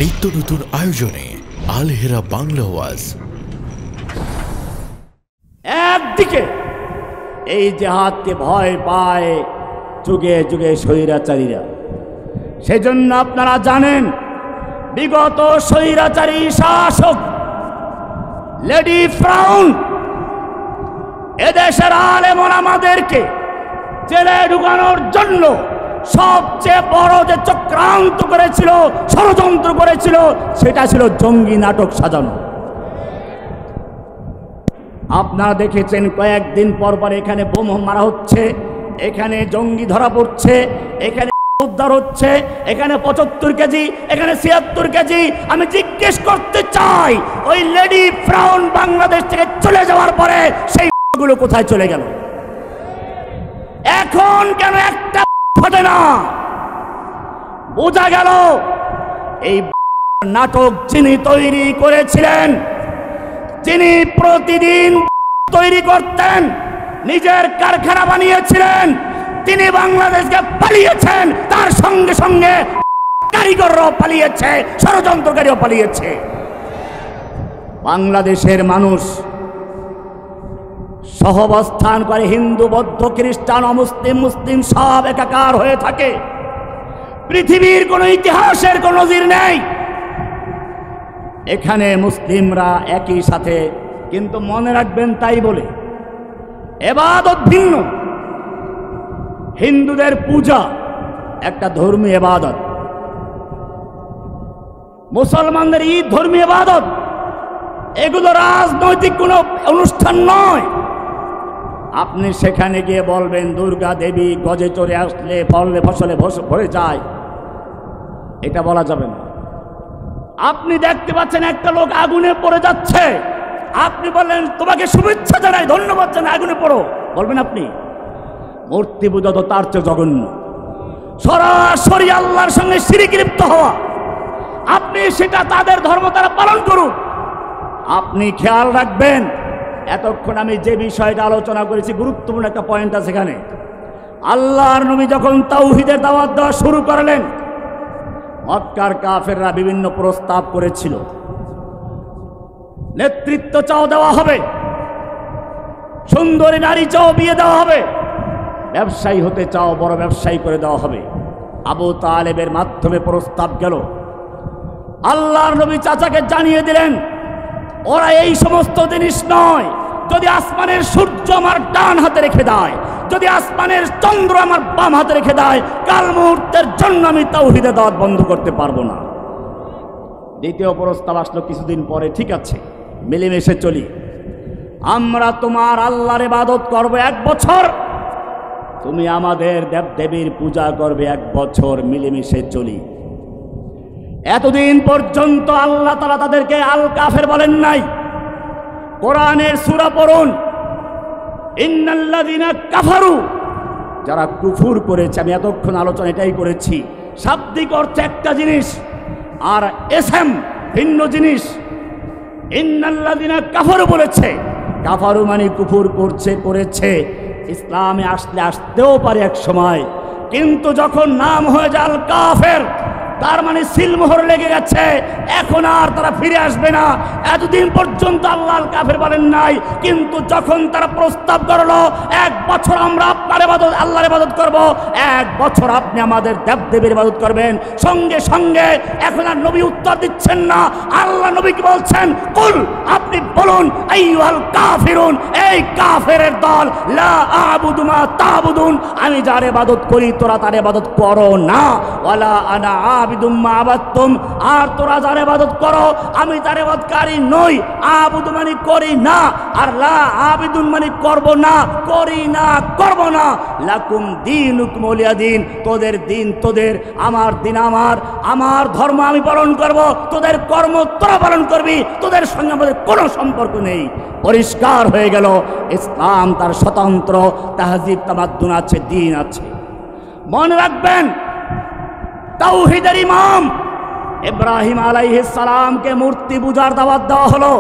নিত্য নতুন আয়োজনে আল হেরা বাংলা ওয়াজ। একদিকে এই জিহাদকে ভয় পায় যুগে যুগে স্বৈরাচারীরা, সেজন্য আপনারা জানেন বিগত স্বৈরাচারী শাসক লেডি ফ্রাউন এদেশের আলেম ওলামাদেরকে জেলে ঢুকানোর জন্য সবচেয়ে বড় যে চক্রান্ত করেছিল, ষড়যন্ত্র করেছিল, সেটা ছিল জঙ্গি নাটক সাজানো। আপনারা দেখেছেন কয়েকদিন পর পর এখানে বোম মারা হচ্ছে, এখানে জঙ্গি ধরা পড়ছে, এখানে উদ্ধার হচ্ছে, এখানে 75 কেজি, এখানে 76 কেজি। আমি জিজ্ঞেস করতে চাই, ওই লেডি ফ্রাউন বাংলাদেশ থেকে চলে যাওয়ার পরে সেই গুলো কোথায় চলে গেল? এখন কেন একটা ফাটে না? বোঝা গেল এই নাটক যিনি তৈরি করেছিলেন, যিনি প্রতিদিন তৈরি করতেন, নিজের কারখানা বানিয়েছিলেন, তিনি বাংলাদেশকে পালিয়েছেন, তার সঙ্গে সঙ্গে কারিগররাও পালিয়েছে, ষড়যন্ত্রকারীও পালিয়েছে। বাংলাদেশের মানুষ সহাবস্থান করে, হিন্দু বৌদ্ধ খ্রিস্টান অমুসলিম মুসলিম সব একাকার হয়ে থাকে। পৃথিবীর কোন ইতিহাসের কোন নজির নেই এখানে মুসলিমরা একই সাথে, কিন্তু মনে রাখবেন তাই বলে ইবাদত ভিন্ন। হিন্দুদের পূজা একটা ধর্মীয় ইবাদত, মুসলমানদের ঈদ ধর্মীয় ইবাদত। এগুলো রাজনৈতিক কোনো অনুষ্ঠান নয়। আপনি সেখানে গিয়ে বলবেন দুর্গা দেবী গজে চড়ে আসলে ফলে ফসলে ভরে যায়, এটা বলা যাবে না। আপনি দেখতে পাচ্ছেন একটা লোক আগুনে পড়ে যাচ্ছে, আপনি বললেন তোমাকে শুভেচ্ছা জানাই, ধন্যবাদ জানাই, আগুনে পড়ো, বলবেন আপনি? মূর্তি পূজা তো তার চেয়ে জঘন্য, সরাসরি আল্লাহর সঙ্গে শিরকে লিপ্ত হওয়া। আপনি সেটা তাদের ধর্ম তারা পালন করুন। আপনি খেয়াল রাখবেন, এতক্ষণ আমি যে বিষয়টা আলোচনা করেছি গুরুত্বপূর্ণ একটা পয়েন্ট আছে এখানে। আল্লাহর নবী যখন তাওহীদের দাওয়াত দেওয়া শুরু করলেন, মক্কার কাফেররা বিভিন্ন প্রস্তাব করেছিল। নেতৃত্ব চাও দেওয়া হবে, সুন্দরী নারী চাও বিয়ে দেওয়া হবে, ব্যবসায়ী হতে চাও বড় ব্যবসায়ী করে দেওয়া হবে। আবু তালেবের মাধ্যমে প্রস্তাব গেল। আল্লাহর নবী চাচাকে জানিয়ে দিলেন ওরা এই সমস্ত জিনিস নয়। যদি আসমানের সূর্য আমার ডান হাতে রেখে দেয়, যদি আসমানের চন্দ্র আমার বাম হাতে রেখে দেয়, কাল মুহূর্তের জন্য আমি তাওহীদের দাওয়াত বন্ধ করতে পারবো না। দ্বিতীয় প্রস্তাব আসলো কিছুদিন পরে, ঠিক আছে মিলেমিশে চলি, আমরা তোমার আল্লাহর ইবাদত করব 1 বছর, তুমি আমাদের দেবদেবীর পূজা করবে 1 বছর, মিলেমিশে চলি। এতদিন পর্যন্ত আল্লাহ তাআলা তাদেরকে আল কাফের বলেন নাই। কোরআনের সূরা পড়ুন, ইন্নাল্লাযীনা কাফারু, যারা কুফর করেছে। আমি এতক্ষণ আলোচনা এটাই করেছি, শাব্দিক অর্থে একটা জিনিস আর এসএম ভিন্ন জিনিস। ইন্নাল্লাযীনা কাফারু বলেছে, কাফারু মানে কুফর করেছে। ইসলামে আসতেও পারে এক সময়, কিন্তু যখন নাম হয়ে যায় আল কাফের, তার মানে সিলমোহর লেগে গেছে, এখন আর তারা ফিরে আসবে না। এতদিন পর্যন্ত আল্লাহ আল কাফের বলেন নাই, কিন্তু যখন তারা প্রস্তাব করলো 1 বছর আমরা আপনার ইবাদত আল্লাহর ইবাদত করব, 1 বছর আপনি আমাদের দেবদেবীর ইবাদত করবেন, সঙ্গে সঙ্গে এখন আর নবী উত্তর দিচ্ছেন না। আল্লাহ নবীকে বলছেন কুল, আপনি বলুন আইয়ুহাল কাফিরুন, এই কাফেরের দল, লা আ'বুদু মা তা'বুদুন, আমি যার ইবাদত করি তোরা তার ইবাদত করো না, ওয়ালা আনা আবিদুম মা আবাদতুম, আর তোরা যার ইবাদত করো আমি তার ইবাদতকারী নই। আবুদু মানে করি না, আর লা আবিদুন মানে করব না, করি না, করব না। লাকুম দীনুকুম ওয়ালিয়া দীন, তোদের দিন তোদের, আমার দিন আমার, আমার ধর্ম আমি পালন করব, তোদের কর্ম তোরা পালন করবি, তোদের সঙ্গে আমাদের কোনো সম্পর্ক নেই। পরিষ্কার হয়ে গেল, ইসলাম তার স্বতন্ত্র তাহজিব তামাদ্দুন আছে, দিন আছে। মনে রাখবেন, তাওহীদের ইমাম ইব্রাহিম আলাইহিস সালামকে মূর্তি পূজার দাওয়াত দেওয়া হলো।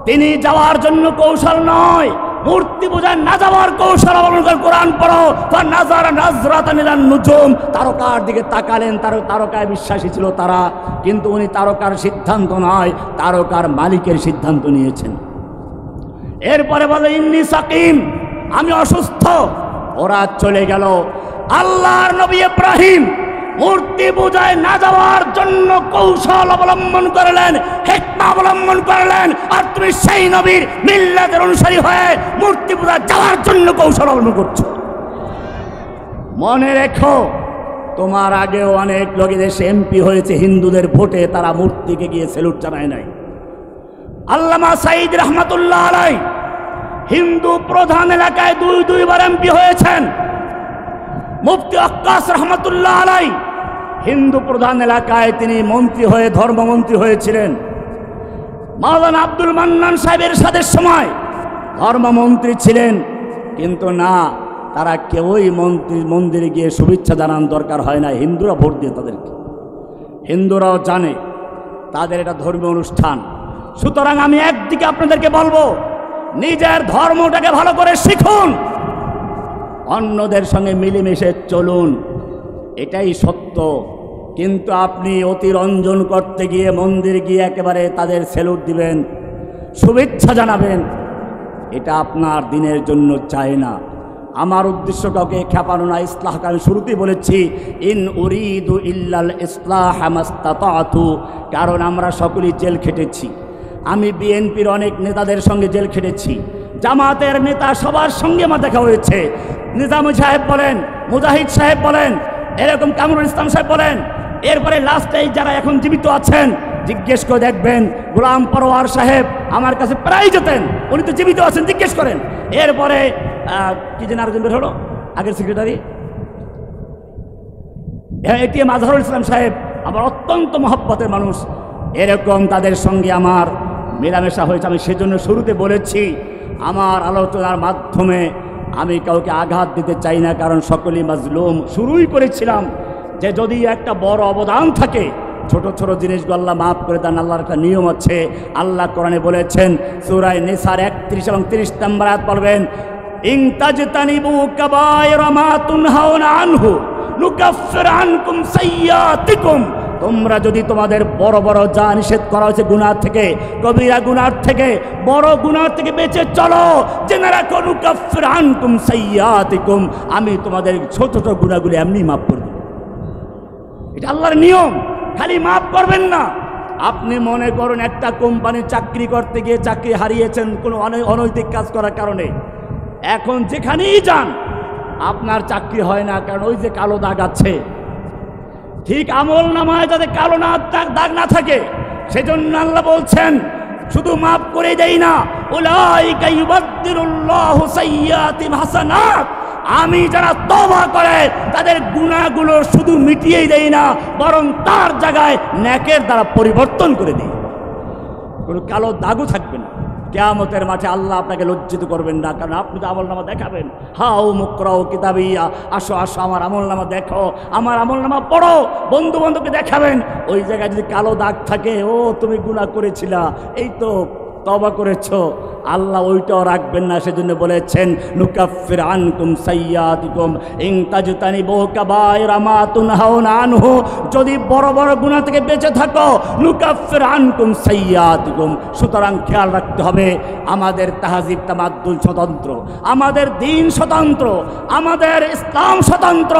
তিনি যাওয়ার জন্য কৌশল নয়, মূর্তি পূজায় না যাওয়ার কৌশল অবলম্বন করে কোরআন পড়ো। নাজারা নাজরাতান ইলান নুজুম, তারকার দিকে তাকালেন, তারকায় বিশ্বাসী ছিল তারা, কিন্তু উনি তারকার সিদ্ধান্ত নয়, তারকার মালিকের সিদ্ধান্ত নিয়েছেন। এরপরে বলে ইন্নী সাকিম, আমি অসুস্থ। ওরা চলে গেল। আল্লাহর নবী ইব্রাহিম মূর্তি পূজায় না যাওয়ার জন্য কৌশল অবলম্বন করলেন, হিকমা অবলম্বন করলেন। আর তুমি সেই নবীর মিল্লাতের অনুসারী হয়ে মূর্তি পূজায় যাওয়ার জন্য কৌশল অবলম্বন করছো। মনে রেখো, তোমার আগেও অনেক লোক দেশে এমপি হয়েছে হিন্দুদের ভোটে, তারা মূর্তিকে গিয়ে সেলুট জানায় নাই। আল্লামা সাঈদ রহমাতুল্লাহ আলাইহি হিন্দু প্রধান এলাকায় দুইবার এমপি হয়েছেন। মুফতি আক্কাস রহমাতুল্লাহ আলাইহি হিন্দু প্রধান এলাকায় তিনি মন্ত্রী হয়ে ধর্মমন্ত্রী হয়েছিলেন। মাওলানা আব্দুল মান্নান সাহেবের সাথে সময় ধর্মমন্ত্রী ছিলেন, কিন্তু না, তারা কেউই মন্দিরে গিয়ে শুভেচ্ছা জানান দরকার হয় না, হিন্দুরা ভোট দিয়ে তাদেরকে। হিন্দুরাও জানে তাদের এটা ধর্মীয় অনুষ্ঠান। সুতরাং আমি একদিকে আপনাদেরকে বলবো, নিজের ধর্মটাকে ভালো করে শিখুন, অন্যদের সঙ্গে মিলেমিশে চলুন, এটাই সত্য। কিন্তু আপনি অতিরঞ্জন করতে গিয়ে মন্দির গিয়ে একেবারে তাদের সেলুট দিবেন, শুভেচ্ছা জানাবেন, এটা আপনার দিনের জন্য চাই না। আমার উদ্দেশ্য কাউকে খেপানো না, ইসলাহকে আমি শুরুতেই বলেছি, ইন উরিদু ইল্লাল ইসলাহ মাস্তাতাতু, কারণ আমরা সকলেই জেল খেটেছি। আমি বিএনপির অনেক নেতাদের সঙ্গে জেল খেটেছি, জামাতের নেতা সবার সঙ্গে আমার দেখা হয়েছে। নিজামী সাহেব বলেন, মুজাহিদ সাহেব বলেন, এরকম কামরুল ইসলাম সাহেব বলেন, এরপরে লাস্টে যারা এখন জীবিত আছেন জিজ্ঞেস করে দেখবেন, গোলাম পরোয়ার সাহেব আমার কাছে প্রায় যেতেন, উনি তো জীবিত আছেন, জিজ্ঞেস করেন। এরপরে কি যেন আরেকজন বের হলো, আগের সেক্রেটারি এটিএম আজহারুল ইসলাম সাহেব আমার অত্যন্ত মহব্বতের মানুষ। এরকম তাদের সঙ্গে আমার মেলামেশা হয়েছে। আমি সেজন্য শুরুতে বলেছি, আমার আলোচনার মাধ্যমে আমি কাউকে আঘাত দিতে চাই না, কারণ সকলেই মাজলুম। শুরুই করেছিলাম যে যদি একটা বড় অবদান থাকে, ছোট ছোট জিনিসগুলো আল্লাহ মাফ করে দেন। আল্লাহর একটা নিয়ম আছে। আল্লাহ কোরআনে বলেছেন, সূরা নিসার 31 এবং 30 নম্বর আয়াত পড়বেন, ইন তাজতানিবু কাবায়রা মা তুনহাউনা আনহু নুকাফির আনকুম সাইয়্যাতিকুম, তোমরা যদি তোমাদের বড় বড় যা নিষেধ করা হয়েছে গুনাহ থেকে, কবিরা গুনাহ থেকে, বড় গুনাহ থেকে বেঁচে চলো, জেনে রাখো নুকাফির আনকুম সাইয়্যাতিকুম, আমি তোমাদের ছোট ছোট গুনাহগুলো এমনি মাফ করে দেব। এটা আল্লাহর নিয়ম, খালি মাফ করবেন না। আপনি মনে করুন একটা কোম্পানি চাকরি করতে গিয়ে চাকরি হারিয়েছেন কোনো অনৈতিক কাজ করার কারণে, এখন যেখানেই যান আপনার চাকরি হয় না, কারণ ওই যে কালো দাগ আছে। ঠিক আমল নামায় যাতে কালো দাগ না থাকে, সেজন্য আল্লাহ বলছেন শুধু মাফ করে দেই না, উলাইকা ইউবাদদিলুল্লাহু সাইয়্যাতিহিম হাসানাত, আমি যারা তওবা করে তাদের গুনাহগুলো শুধু মিটিয়েই দেই না, বরং তার জায়গায় নেকের দ্বারা পরিবর্তন করে দিই, কোনো কালো দাগও থাকবে না। কিয়ামতের মাঠে আল্লাহ আপনাকে লজ্জিত করবেন না, কারণ আপনি তো আমলনামা দেখাবেন। হাও মুকরাও কিতাবিয়া, আসো আসো আমার আমলনামা দেখো, আমার আমলনামা পড়ো, বন্ধু বান্ধবকে দেখাবেন। ওই জায়গায় যদি কালো দাগ থাকে, ও তুমি গুনাহ করেছিলা, এই তো তওবা করেছো, আল্লাহ ওইটাও রাখবেন না। সেজন্য বলেছেন নুকাফির আনকুম সাইয়্যাতিকুম ইন তাজতানিবু কাবায়রা মা তুনহাউনা আনহু, যদি বড় বড় গুনাহ থেকে বেঁচে থাকো, নুকাফির আনকুম সাইয়্যাতিকুম। সুতরাং খেয়াল রাখতে হবে, আমাদের তাহজিব তামাদ্দুন স্বতন্ত্র, আমাদের দ্বীন স্বতন্ত্র, আমাদের ইসলাম স্বতন্ত্র।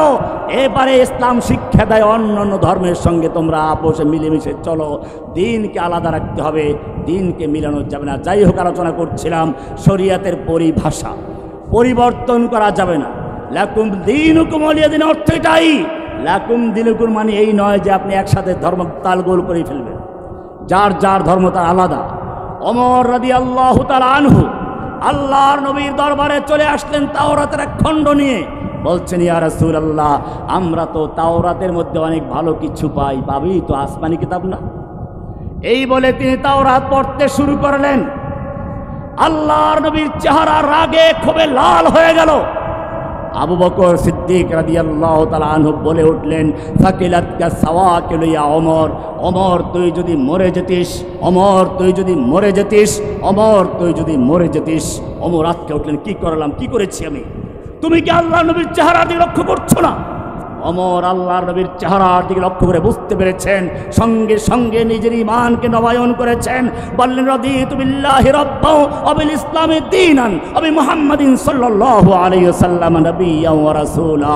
এবারে ইসলাম শিক্ষা দেয় অন্য অন্য ধর্মের সঙ্গে তোমরা আপোষে মিলেমিশে চলো, দ্বীনকে আলাদা রাখতে হবে, দ্বীনকে মিলানো যাবে না। যাই হোক, আলোচনা করছিলাম শরিয়াতের পরিভাষা পরিবর্তন করা যাবে না। লাকুম দীনুকুম ওয়ালিয়া দিন অর্থ এটাই, লাকুম দীনুকুম মানে এই নয় যে আপনি একসাথে ধর্ম তালগোল করে ফেলবেন, যার যার ধর্ম তার আলাদা। ওমর রাদিয়াল্লাহু তাআলা আনহু আল্লাহর নবীর দরবারে চলে আসলেন তাওরাতের এক খণ্ড নিয়ে, বলছেন ইয়া রাসূলুল্লাহ, আমরা তো তাওরাতের মধ্যে অনেক ভালো কিছু পাই, পাবি তো আসমানি কিতাব না। এই বলে তিনি তাওরাত পড়তে শুরু করলেন। আল্লাহর নবীর চেহারা রাগে ক্ষোভে লাল হয়ে গেল। আবু বকর সিদ্দিক রাদিয়াল্লাহু তাআলা আনহু বলে উঠলেন, ফাকিলাতকা সাওয়াকিলু ইয়া ওমর, ওমর তুই যদি মরে যেতিস, ওমর তুই যদি মরে যেতিস, ওমর তুই যদি মরে যেতিস। ওমর আটকে উঠলেন, কি করলাম, কি করেছি আমি? তুমি কি আল্লাহ নবীর চেহারা দিকে লক্ষ্য করছো না? ওমর আল্লাহর নবীর চেহারার দিকে লক্ষ্য করে বুঝতে পেরেছেন, সঙ্গে সঙ্গে নিজের ঈমানকে নবায়ন করেছেন। বললেন, রাদিতু বিল্লাহি রাব্বাও ওয়া বিল ইসলামি দীনান ওয়া বি মুহাম্মাদিন সাল্লাল্লাহু আলাইহি ওয়াসাল্লাম নাবিয়্যান ওয়া রাসূলা।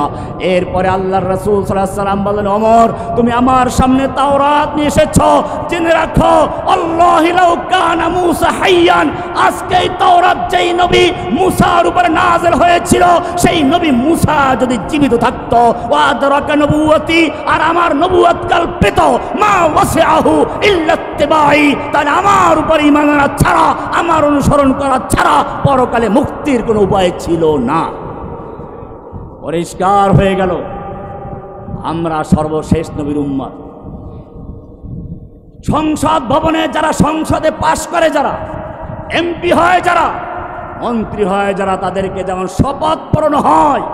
এরপরে আল্লাহর রাসূল সাল্লাল্লাহু আলাইহি ওয়াসাল্লাম বললেন, ওমর তুমি আমার সামনে তাওরাত নিয়ে এসেছো, জেনে রাখো আল্লাহি লাউ কানা মূসা হাইয়ান, আজকে এই তাওরাত যেই নবী মূসার উপরে নাযিল হয়েছিল, সেই নবী মূসা যদি জীবিত থাকতো, নবুয়তি, আর আমার নবুয়ত কল্পিত, মা ওয়াসিআহু ইল্লা ইত্তিবাই, তাহলে আমার উপর ঈমান আনা ছাড়া, আমার অনুসরণ করা ছাড়া পরকালে মুক্তির কোনো উপায় ছিল না। পরিষ্কার হয়ে গেল আমরা সর্বশেষ নবীর উম্মত। সংসদ ভবনে যারা সংসদে পাশ করে, যারা এমপি হয়, যারা মন্ত্রী হয়, যারা তাদেরকে যেমন শপথ পূরণ হয়,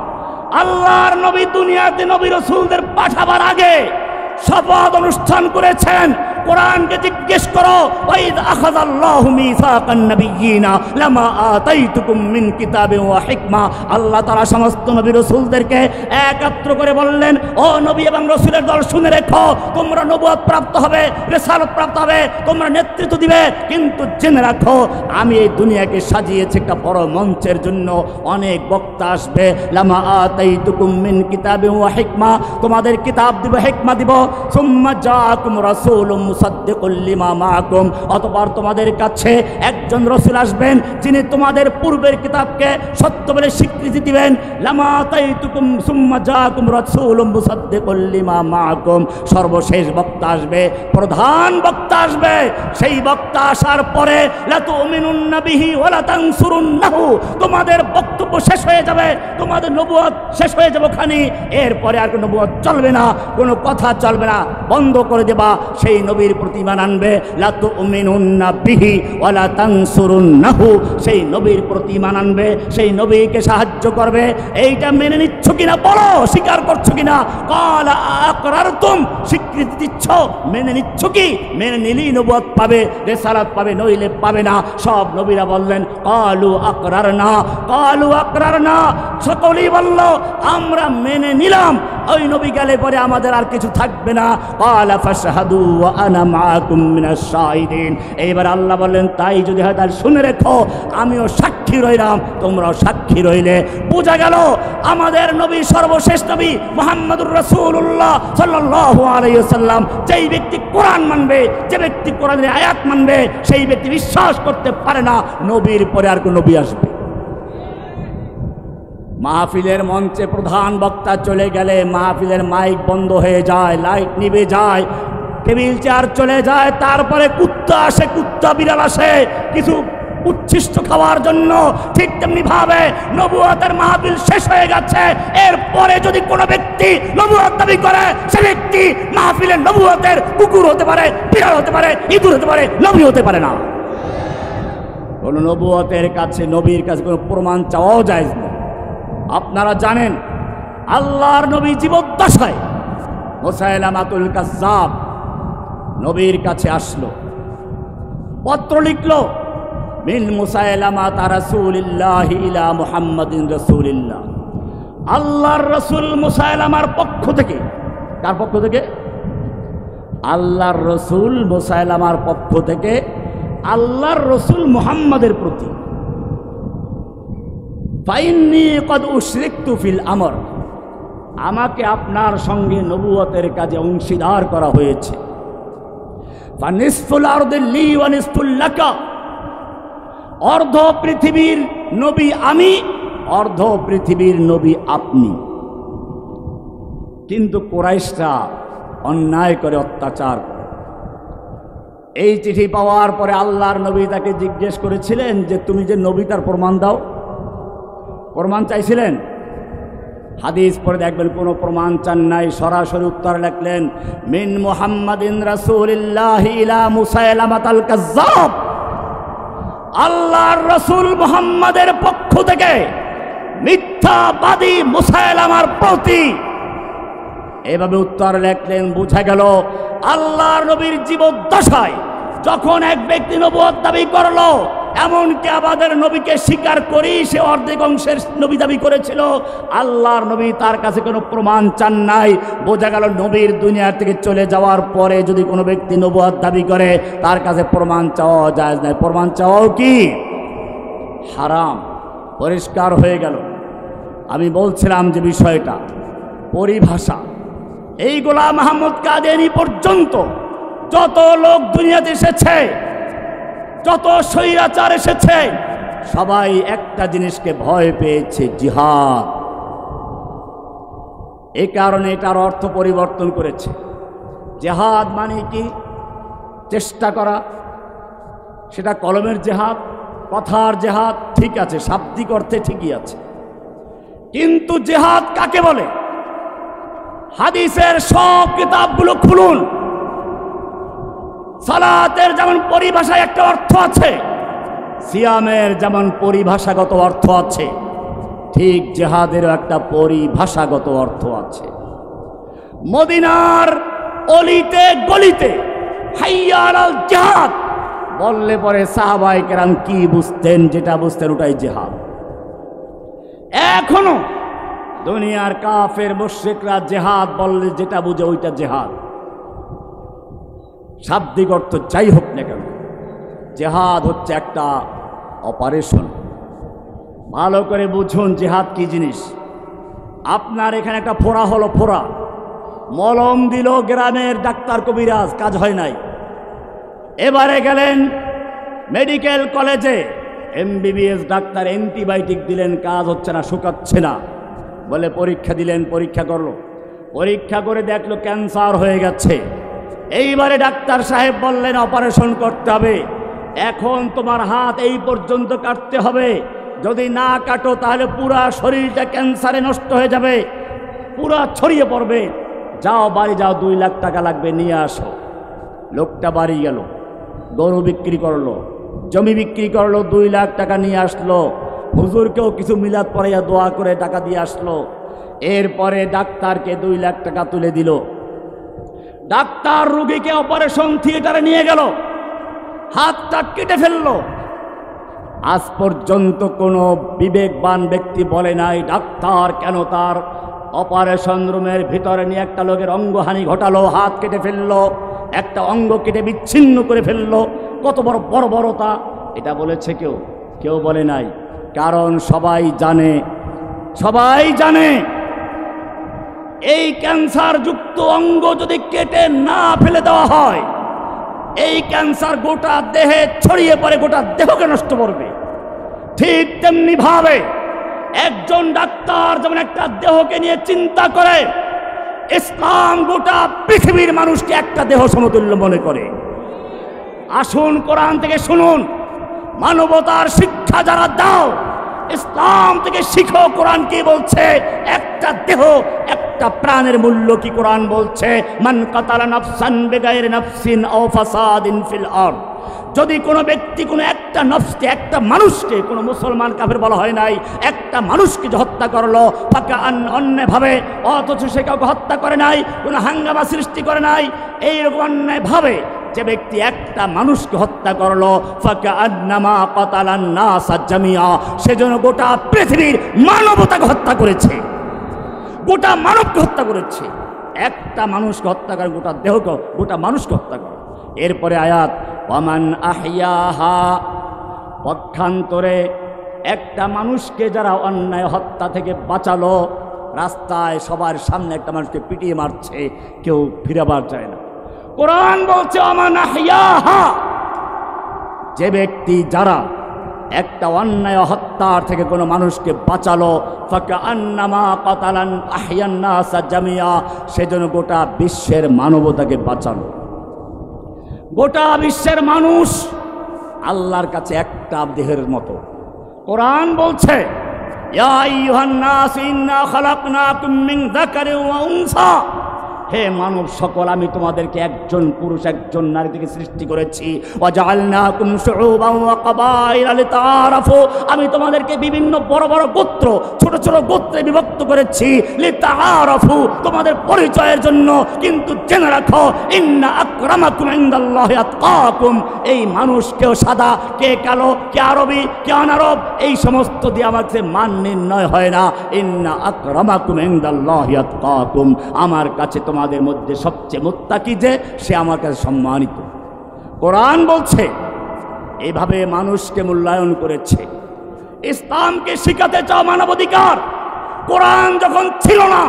আল্লাহর নবী দুনিয়াতে নবী রাসূলদের পাঠাবার আগে শপথ অনুষ্ঠান করেছেন। কোরআনকে জিজ্ঞেস করো, ওয়াইদ আখাযাল্লাহু মিসাকান নাবিয়্যিনা লামা আতাইতুকুম মিন কিতাবিন ওয়া হিকমা। আল্লাহ তাআলা সমস্ত নবী রাসূলদেরকে একত্র করে বললেন, ও নবী এবং রাসূলের দল শুনে রেখো, তোমরা নবুয়ত প্রাপ্ত হবে, রিসালাত প্রাপ্ত হবে, তোমরা নেতৃত্ব দিবে, কিন্তু জেনে রাখো আমি এই দুনিয়াকে সাজিয়েছি একটা বড় মঞ্চের জন্য। অনেক বক্তা আসবে, লামা আতাইতুকুম মিন কিতাবিন ওয়া হিকমা, তোমাদের কিতাব দিব, হিকমা দিব। সুম্মা জাআকুম রাসূলুম মুসাদ্দিকুল লিমা মাআকুম, অতঃপর তোমাদের কাছে একজন রাসূল আসবেন যিনি তোমাদের পূর্বের কিতাবকে সত্য বলে স্বীকৃতি দিবেন। লামা আতাইতুকুম সুম্মা জাআকুম রাসূলুম মুসাদ্দিকুল লিমা মাআকুম, সর্বশেষ বক্তা আসবে, প্রধান বক্তা আসবে। সেই বক্তা আসার পরে লা তুমিনুন্না বিহি ওয়া লা তানসুরুন্নাহু, তোমাদের বক্তব্য শেষ হয়ে যাবে, তোমাদের নবুয়ত শেষ হয়ে যাবে খানি, এরপরে আর কোনো নবুয়ত চলবে না, কোনো কথা চলবে না, বন্ধ করে দেবা। সেই নবীর প্রতি ঈমান আনবে, লা তুমিনুন্না বিহি ওয়া লা তানসুরুন্নাহু, সেই নবীর প্রতি ঈমান আনবে, সেই নবীকে সাহায্য করবে। এইটা মেনে নিচ্ছ কিনা বলো, স্বীকার করছো কিনা? ক্বালা আকরারতুম, স্বীকৃতি দিচ্ছ, মেনে নিচ্ছ কি? মেনে নিলেই নবুয়ত পাবে, রিসালাত পাবে, নইলে পাবে না। সব নবীরা বললেন ক্বালু আকরারনা, ক্বালু আকরারনা, সকলেই বলল আমরা মেনে নিলাম। ওই নবী গেলে পরে আমাদের আর কিছু থাকবে না। ক্বালা ফাশহাদু ওয়া আনা মাআকুম মিনাশ শাহিদিন। এইবার আল্লাহ বললেন, তাই যদি হয় তাহলে শুনে রেখো, আমিও সাক্ষী রইলাম, তোমরাও সাক্ষী রইলে। বোঝা গেল আমাদের নবী সর্বশেষ নবী মুহাম্মদুর রাসূলুল্লাহ সাল্লাল্লাহু আলাইহি ওয়াসাল্লাম। যেই ব্যক্তি কোরআন মানবে, যে ব্যক্তি কোরআনের আয়াত মানবে, সেই ব্যক্তি বিশ্বাস করতে পারে না নবীর পরে আর কোন নবী আসবে। মাহফিলের মঞ্চে প্রধান বক্তা চলে গেলে মাহফিলের মাইক বন্ধ হয়ে যায়, লাইট নিভে যায়, টেবিল চেয়ার চলে যায়, তারপরে কুত্তা আসে, কুত্তা বিড়াল আসে কিছু উচ্ছিষ্ট খাওয়ার জন্য। ঠিক তেমনি ভাবে নবুয়তের মাহফিল শেষ হয়ে গেছে, এরপরে যদি কোনো ব্যক্তি নবুয়ত দাবি করে, সে ব্যক্তি মাহফিলের নবুয়তের কুকুর হতে পারে, বিড়াল হতে পারে, ইঁদুর হতে পারে, নবী হতে পারে না। কোন নবুয়তের কাছে, নবীর কাছে কোনো প্রমাণ চাওয়াও যায় না। আপনারা জানেন আল্লাহর নবী জীবদ্দশায় মুসাইলামাতুল কাজ্জাব নবীর কাছে আসলো, পত্র লিখলো, মিন মুসাইলামাতা রাসূলিল্লাহি ইলা মুহাম্মাদিন রাসূলিল্লাহ। আল্লাহর রাসূল মুসাইলামার পক্ষ থেকে। কার পক্ষ থেকে? আল্লাহর রাসূল মুসাইলামার পক্ষ থেকে আল্লাহর রাসূল মুহাম্মাদের প্রতি। ফাইন্নী কদ উশরিকতু ফিল আমর, আমাকে আপনার সঙ্গে নবুয়তের কাজে অংশীদার করা হয়েছে। ফানিসফুল আরদি লি ওয়া নিসফুল লাকা, অর্ধ পৃথিবীর নবী আমি, অর্ধ পৃথিবীর নবী আপনি। কিন্তু কুরাইশরা অন্যায় করে, অত্যাচার করে। এই চিঠি পাওয়ার পরে আল্লাহর নবী তাকে জিজ্ঞেস করেছিলেন যে তুমি যে নবী, তার প্রমাণ দাও। প্রমাণ চাইছিলেন, হাদিস পড়ে দেখবেন কোনো প্রমাণ চান নাই, সরাসরি উত্তর লিখলেন, মিন মুহাম্মাদিন রাসূলিল্লাহি ইলা মুসাইলামাতাল কাজ্জাব। আল্লাহর রাসূল মুহাম্মাদের পক্ষ থেকে মিথ্যাবাদী মুসাইলামার প্রতি এভাবে উত্তর লিখলেন। বোঝা গেল আল্লাহর নবীর জীবদ্দশায় যখন এক ব্যক্তি নবুয়ত দাবি করলো, এমনকি আমাদের নবীকে স্বীকার করি সে অর্ধেক অংশের নবী দাবি করেছিল, আল্লাহর নবী তার কাছে কোনো প্রমাণ চান নাই। বোঝা গেল নবীর দুনিয়া থেকে চলে যাওয়ার পরে যদি কোনো ব্যক্তি নবুয়ত দাবি করে তার কাছে প্রমাণ চাওয়া জায়েজ নাই। প্রমাণ চাওয়াও কি হারাম। পরিষ্কার হয়ে গেল। আমি বলছিলাম যে বিষয়টা পরিভাষা, এই গোলাম আহমদ কাদিয়ানী পর্যন্ত যত লোক দুনিয়াতে এসেছে, যত স্বৈরাচার এসেছে, সবাই একটা জিনিসকে ভয় পেয়েছে, জিহাদ। এই কারণে এটার অর্থ পরিবর্তন করেছে। জিহাদ মানে কি? চেষ্টা করা। সেটা কলমের জেহাদ, কথার জেহাদ, ঠিক আছে, শাব্দিক অর্থে ঠিকই আছে, কিন্তু জেহাদ কাকে বলে? হাদিসের সব কিতাবগুলো খুলুন। সালাতের যেমন পরিভাষায় একটা অর্থ আছে, সিয়ামের যেমন পরিভাষাগত অর্থ আছে, ঠিক জেহাদেরও একটা পরিভাষাগত অর্থ আছে। মদিনার অলিতে গলিতে হাইয়া আলাল জিহাদ বললে পরে সাহাবায়ে কেরাম কি বুঝতেন? যেটা বুঝতেন ওটাই জিহাদ। এখনো দুনিয়ার কাফের মুশরিকরা জিহাদ বললে যেটা বুঝে ওইটা জিহাদ। শাব্দিক অর্থ যাই হোক না কেন, জিহাদ হচ্ছে একটা অপারেশন। ভালো করে বুঝুন জিহাদ কি জিনিস। আপনার এখানে একটা ফোড়া হলো, ফোড়া মলম দিল গ্রামের ডাক্তার কবিরাজ, কাজ হয় নাই। এবারে গেলেন মেডিকেল কলেজে, এমবিবিএস ডাক্তার অ্যান্টিবায়োটিক দিলেন, কাজ হচ্ছে না, শুকাচ্ছে না, বলে পরীক্ষা দিলেন, পরীক্ষা করলো, পরীক্ষা করে দেখলো ক্যান্সার হয়ে গেছে। এইবারে ডাক্তার সাহেব বললেন অপারেশন করতে হবে, এখন তোমার হাত এই পর্যন্ত কাটতে হবে, যদি না কাটো তাহলে পুরা শরীরটা ক্যান্সারে নষ্ট হয়ে যাবে, পুরা ছড়িয়ে পড়বে, যাও বাড়ি যাও, 2 লাখ টাকা লাগবে, নিয়ে আসো। লোকটা বাড়ি গেল, গরু বিক্রি করলো, জমি বিক্রি করলো, 2 লাখ টাকা নিয়ে আসলো, হুজুরকেও কিছু মিলাদ পড়াইয়া দোয়া করে টাকা দিয়ে আসলো। এরপরে ডাক্তারকে 2 লাখ টাকা তুলে দিল। ডাক্তার রোগীকে অপারেশন থিয়েটারে নিয়ে গেল, হাতটা কেটে ফেললো। আজ পর্যন্ত কোনো বিবেকবান ব্যক্তি বলে নাই ডাক্তার কেন তার অপারেশন রুমের ভিতরে নিয়ে একটা লোকের অঙ্গহানি ঘটালো, হাত কেটে ফেললো, একটা অঙ্গ কেটে বিচ্ছিন্ন করে ফেললো, কত বড় বর্বরতা। এটা বলেছে কেউ? কেউ বলে নাই। কারণ সবাই জানে, সবাই জানে এই ক্যান্সার যুক্ত অঙ্গ যদি কেটে না ফেলে দেওয়া হয়, এই ক্যান্সার গোটা দেহে ছড়িয়ে পড়ে, গোটা দেহকে নষ্ট করবে। ঠিক তেমনি ভাবে একজন ডাক্তার যেমন একটা দেহকে নিয়ে চিন্তা করে, ইসলাম গোটা পৃথিবীর মানুষকে একটা দেহ সমতুল্য মনে করে। আসুন কোরআন থেকে শুনুন, মানবতার শিক্ষা যারা দাও, ইসলাম থেকে শিখো কোরআন কি বলছে। একটা দেহ, একটা প্রাণের মূল্য কি কোরআন বলছে। মান কাতালা নাফসান বিগাইরি নাফসিন আও ফাসাদিন ফিল আরদ, যদি কোনো ব্যক্তি কোনো একটা নফসকে, একটা মানুষকে, কোনো মুসলমান কাফের বলা হয় নাই, একটা মানুষকে যে হত্যা করলো ফাঁকা অন্যায়ভাবে, অথচ সে কাউকে হত্যা করে নাই, কোনো হাঙ্গামা সৃষ্টি করে নাই, এইরকম অন্যায়ভাবে যে ব্যক্তি একটা মানুষকে হত্যা করলো ফাঁকা আন্নামা কাতালান নাসা জামিয়া, সেজন্য গোটা পৃথিবীর মানবতাকে হত্যা করেছে, গোটা মানবকে হত্যা করেছে। একটা মানুষকে হত্যা করে গোটা দেহকে, গোটা মানুষকে হত্যা করে। এরপরে আয়াত ওয়ামান আহইয়াহা, পক্ষান্তরে একটা মানুষকে যারা অন্যায় হত্যা থেকে বাঁচালো, রাস্তায় সবার সামনে একটা মানুষকে পিটিয়ে মারছে, কেউ ফিরাবার চায় না। কোরআন বলছে ওয়ামান আহইয়াহা, যে ব্যক্তি যারা একটা অন্যায় হত্যার থেকে কোনো মানুষকে বাঁচালো, ফাকান্নামা কাতালান আহইয়ান নাসা জামিয়া, সেজন্য গোটা বিশ্বের মানবতাকে বাঁচালো। গোটা বিশ্বের মানুষ আল্লাহর কাছে একটা দেহের মতো। কোরআন বলছে ইয়া আইয়ুহান নাস ইন্না খালাকনাকুম মিন যাকারিন ওয়া উনসা, হে মানব সকল, আমি তোমাদেরকে একজন পুরুষ একজন নারী থেকে সৃষ্টি করেছি। ওয়াজআলনাকুম শুউবান ওয়া ক্বাবাইলা লিতাআরাফু, আমি তোমাদেরকে বিভিন্ন বড় বড় গোত্র ছোট ছোট গোত্রে বিভক্ত করেছি। লিতাআরাফু, তোমাদের পরিচয়ের জন্য। কিন্তু জেনে রাখো, ইন্না আকরামাকুম ইনদাল্লাহি আতকাকুম, এই মানুষ কেউ সাদা, কে কালো, কে আরবি, কে অনারব, এই সমস্ত দিয়ে আমার কাছে মান নির্ণয় হয় না। ইন্না আকরামাকুম ইনদাল্লাহি আতকাকুম, আমার কাছে তোমাদের মধ্যে সবচেয়ে মুত্তাকি যে, সে আমার কাছে সম্মানিত। কোরআন বলছে এভাবে মানুষকে মূল্যায়ন করেছে। ইসলামকে শিখাতে চাও মানবাধিকার, কোরআন যখন ছিল না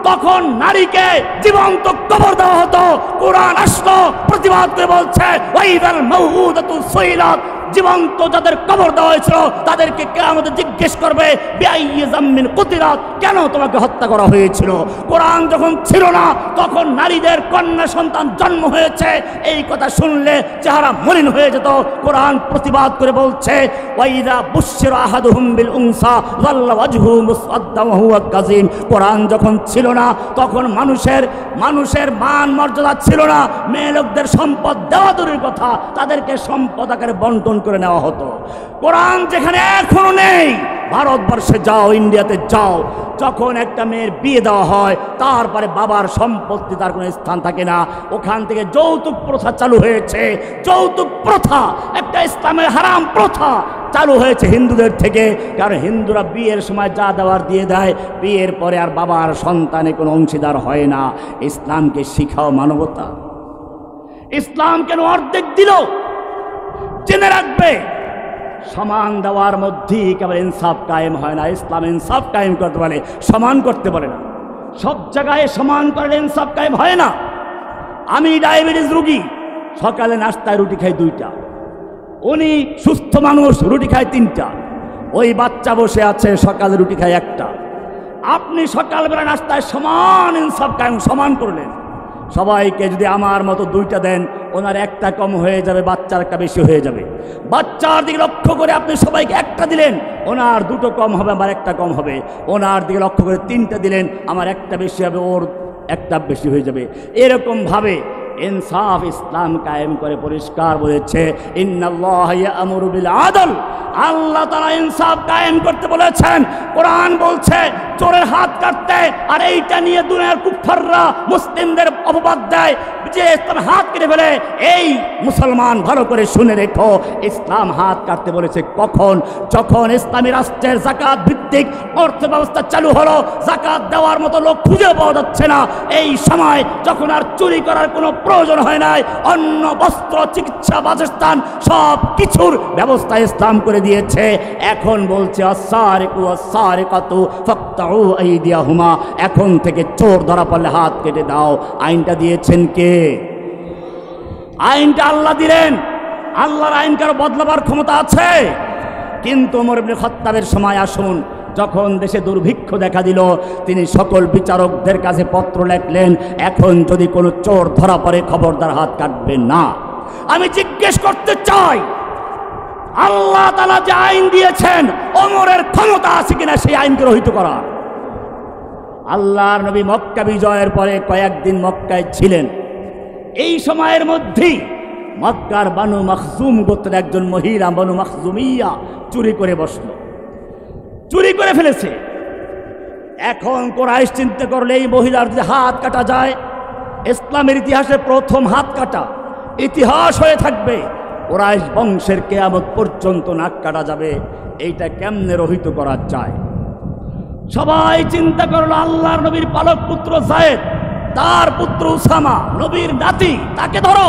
তখন নারীকে জীবন্ত কবর দেওয়া হতো। কোরআন আসলো প্রতিবাদ করে বলছে, ওয়াইদাল মাউউদাতু সুইলাত, জীবন্ত যাদের কবর দেওয়া হয়েছিল তাদেরকে কিয়ামতে জিজ্ঞেস করবে, বিআইয়ি যামমিন কুতিলাত, কেন তোমাকে হত্যা করা হয়েছিল। কোরআন যখন ছিল না তখন নারীদের কন্যা সন্তান জন্ম হয়েছে, এই কথা শুনলে চেহারা মলিন হয়ে যেত। কোরআন প্রতিবাদ করে বলছে, ওয়াইদা বুশশিরা আহাদুহুম বিল উনসা যাল্লা ওয়াজহু মুসওয়াদ্দান ওয়া হুয়া কাযীম, কোরআন যখন ছিল না তখন মানুষের মান মর্যাদা ছিল না। মেয়ে লোকদের সম্পদ দেওয়া দূরের কথা, তাদেরকে সম্পদ আকারে বন্টন করে নেওয়া হতো। কোরআন যেখানে এখনো নেই, ভারতবর্ষে যাও, ইন্ডিয়াতে যাও, যখন একটা মেয়ের বিয়ে দেওয়া হয় তারপরে বাবার সম্পত্তি তার কোনো স্থান থাকে না। ওখান থেকে যৌতুক প্রথা চালু হয়েছে। যৌতুক প্রথা একটা ইসলামের হারাম প্রথা চালু হয়েছে হিন্দুদের থেকে, কারণ হিন্দুরা বিয়ের সময় যা দেওয়ার দিয়ে দেয়, বিয়ের পরে আর বাবার সন্তানে কোনো অংশীদার হয় না। ইসলামকে শিখাও মানবতা। ইসলাম কেন অর্ধেক দিল? জেনে রাখবে, সমান দেওয়ার মধ্যেই কেবল ইনসাফ কায়েম হয় না। ইসলাম ইনসাফ কায়েম করতে পারে, সমান করতে পারে না। সব জায়গায় সমান করলে ইনসাফ কায়েম হয় না। আমি ডায়াবেটিস রোগী, সকালে নাস্তায় রুটি খাই 2টা, উনি সুস্থ মানুষ রুটি খায় 3টা, ওই বাচ্চা বসে আছে সকালে রুটি খায় 1টা। আপনি সকালবেলা নাস্তায় সমান ইনসাফ কায়েম সমান করলেন, সবাইকে যদি আমার মতো 2টা দেন, ওনার 1টা কম হয়ে যাবে, বাচ্চার 1টা বেশি হয়ে যাবে। বাচ্চার দিকে লক্ষ্য করে আপনি সবাইকে 1টা দিলেন, ওনার 2টো কম হবে, আমার 1টা কম হবে। ওনার দিকে লক্ষ্য করে 3টা দিলেন, আমার 1টা বেশি হবে, ওর 1টা বেশি হয়ে যাবে। এরকম ভাবে ইনসাফ ইসলাম কায়েম করে। পরিষ্কার বলেছে, ইন্নাল্লাহা ইয়া'মুরু বিল আদল, আল্লাহ তাআলা ইনসাফ কায়েম করতে বলেছেন। কোরআন বলছে চোরের হাত কাটতে, আর এইটা নিয়ে দুনিয়ার কুফাররা মুসলিমদের অপবাদ দেয় যে ইসলাম হাত কেটে ফেলে। এই মুসলমান ভালো করে শুনে রেখো, ইসলাম হাত কাটতে বলেছে কখন? যখন ইসলামী রাষ্ট্রের যাকাত ভিত্তিক অর্থ ব্যবস্থা চালু হলো, যাকাত দেওয়ার মতো লোক খুঁজে পাওয়া যাচ্ছে না। এই সময় যখন আর চুরি করার কোনো প্রয়োজন হয় নাই, অন্ন, বস্ত্র, চিকিৎসা, বাসস্থান সব কিছুর ব্যবস্থা ইসলাম করে দিয়েছে। এখন বলছে আস-সারিকু ওয়াস-সারিকাতু ফাকতাউ আইদিয়াহুমা, এখন থেকে চোর ধরা পড়লে হাত কেটে দাও। আইনটা দিয়েছেন কে? আইনটা আল্লাহ দিলেন। আল্লাহর আইন কারো বদলাবার ক্ষমতা আছে? কিন্তু ওমর ইবনে খাত্তাবের সময় আসুন, যখন দেশে দুর্ভিক্ষ দেখা দিল, তিনি সকল বিচারকদের কাছে পত্র লেখলেন, এখন যদি কোনো চোর ধরা পড়ে খবরদার হাত কাটবেন না। আমি জিজ্ঞেস করতে চাই, আল্লাহ তাআলা যে আইন দিয়েছেন, ওমরের ক্ষমতা আছে কিনা সেই আইনকে রহিত করা? আল্লাহর নবী মক্কা বিজয়ের পরে কয়েকদিন মক্কায় ছিলেন। এই সময়ের মধ্যেই মক্কার বানু মাখজুম গোত্রের একজন মহিলা, বানু মাখজুমিয়া, চুরি করে বসল, চুরি করে ফেলেছে। এখন কুরাইশ চিন্তা করলে এই মহিলার যদি হাত কাটা যায়, ইসলামের ইতিহাসে প্রথম হাত কাটা ইতিহাস হয়ে থাকবে। কুরাইশ বংশের কিয়ামত পর্যন্ত নাক কাটা যাবে। এইটা কেমনে রহিত করা যায়? সবাই চিন্তা করলো আল্লাহর নবীর পালক পুত্র যায়েদ, তার পুত্র উসামা, নবীর নাতি, তাকে ধরো।